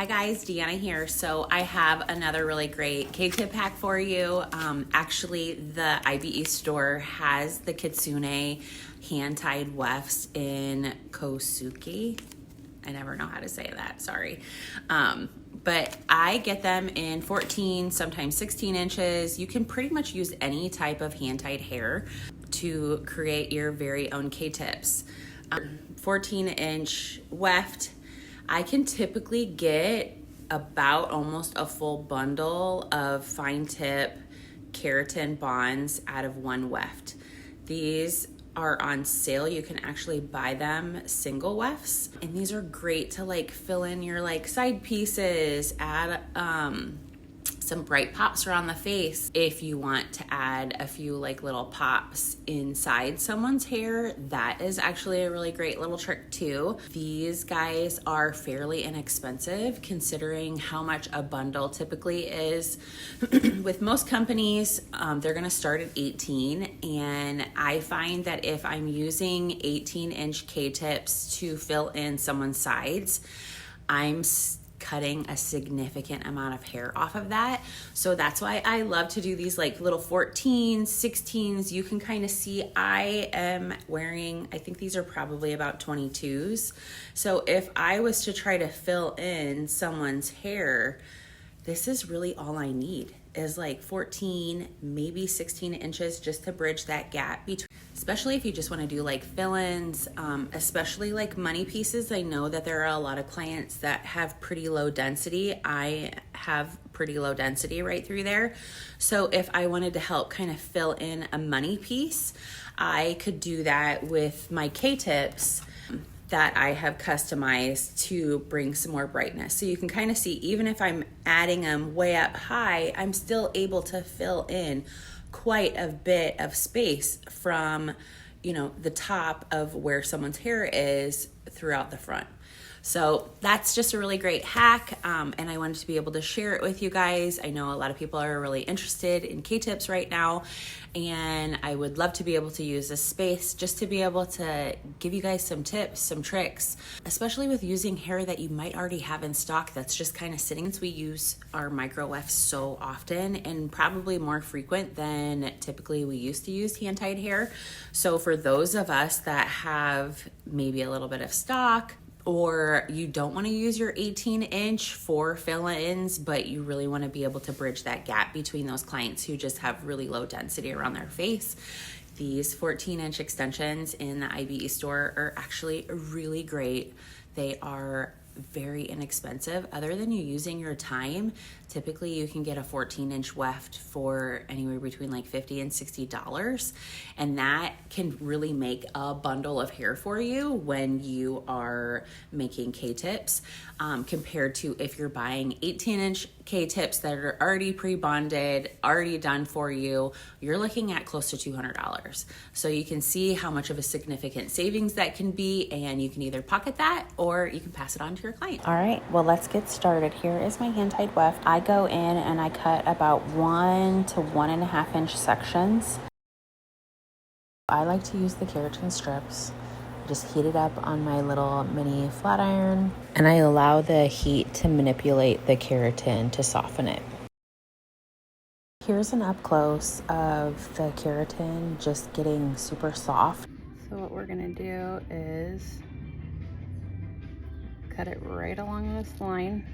Hi guys, Deanna here. So I have another really great K-tip hack for you. Actually, the IBE store has the Kitsune hand-tied wefts in Kosuke. I never know how to say that, sorry. But I get them in 14, sometimes 16 inches. You can pretty much use any type of hand-tied hair to create your very own K-tips. 14-inch weft. I can typically get about almost a full bundle of fine tip keratin bonds out of one weft. These are on sale. You can actually buy them single wefts, and these are great to like fill in your like side pieces, add some bright pops around the face. If you want to add a few like little pops inside someone's hair, that is actually a really great little trick too. These guys are fairly inexpensive considering how much a bundle typically is. With most companies, they're gonna start at 18, and I find that if I'm using 18-inch K-tips to fill in someone's sides, I'm cutting a significant amount of hair off of that. So that's why I love to do these like little 14s, 16s. You can kind of see I am wearing, I think these are probably about 22s. So if I was to try to fill in someone's hair, this is really all I need is like 14, maybe 16 inches just to bridge that gap between, especially if you just want to do like fill-ins, especially like money pieces. I know that there are a lot of clients that have pretty low density. I have pretty low density right through there. So if I wanted to help kind of fill in a money piece, I could do that with my K-tips that I have customized to bring some more brightness. So you can kind of see, even if I'm adding them way up high, I'm still able to fill in quite a bit of space from, you know, the top of where someone's hair is throughout the front. So that's just a really great hack, and I wanted to be able to share it with you guys. I know a lot of people are really interested in K-tips right now, and I would love to be able to use this space just to be able to give you guys some tips, some tricks, especially with using hair that you might already have in stock that's just kind of sitting. Since we use our micro wefts so often and probably more frequent than typically we used to use hand-tied hair. So for those of us that have maybe a little bit of stock, or you don't want to use your 18-inch for fill-ins, but you really want to be able to bridge that gap between those clients who just have really low density around their face, these 14-inch extensions in the IBE store are actually really great. They are very inexpensive. Other than you using your time, typically you can get a 14-inch weft for anywhere between like $50 and $60, and that can really make a bundle of hair for you when you are making K-tips, compared to if you're buying 18-inch K-tips that are already pre-bonded, already done for you. You're looking at close to $200. So you can see how much of a significant savings that can be, and you can either pocket that or you can pass it on to your client. All right, well, let's get started. Here is my hand-tied weft. I go in and I cut about 1 to 1.5 inch sections. I like to use the keratin strips. Just heat it up on my little mini flat iron, and I allow the heat to manipulate the keratin to soften it. Here's an up close of the keratin just getting super soft. So what we're gonna do is cut it right along this line.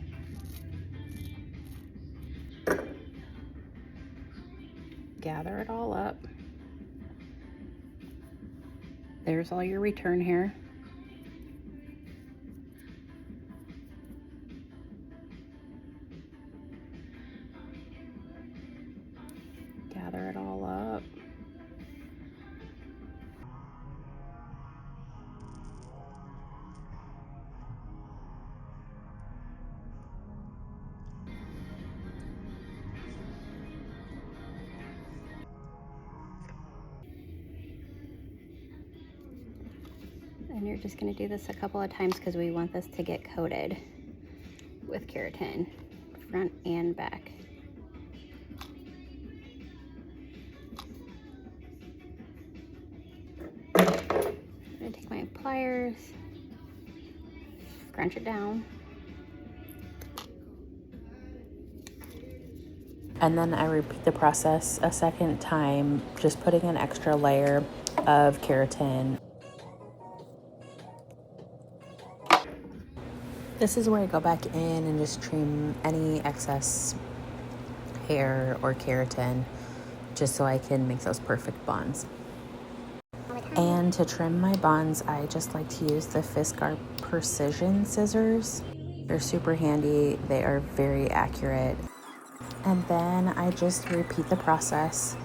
Gather it all up. There's all your return hair. Gather it all up. And you're just going to do this a couple of times because we want this to get coated with keratin, front and back. I'm going to take my pliers, scrunch it down. And then I repeat the process a second time, just putting an extra layer of keratin. This is where I go back in and just trim any excess hair or keratin, just so I can make those perfect buns. And to trim my buns, I just like to use the Fiskars Precision scissors. They're super handy, they are very accurate. And then I just repeat the process.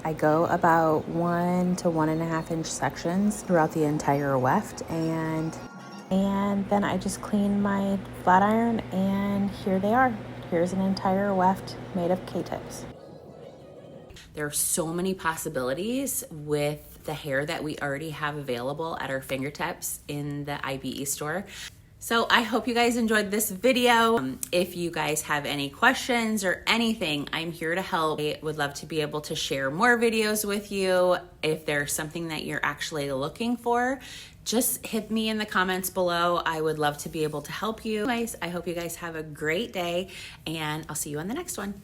I go about 1 to 1.5 inch sections throughout the entire weft, and then I just clean my flat iron, and here they are. Here's an entire weft made of K-tips. There are so many possibilities with the hair that we already have available at our fingertips in the IBE store. So I hope you guys enjoyed this video. If you guys have any questions or anything, I'm here to help. I would love to be able to share more videos with you. If there's something that you're actually looking for, just hit me in the comments below. I would love to be able to help you. Guys, I hope you guys have a great day, and I'll see you on the next one.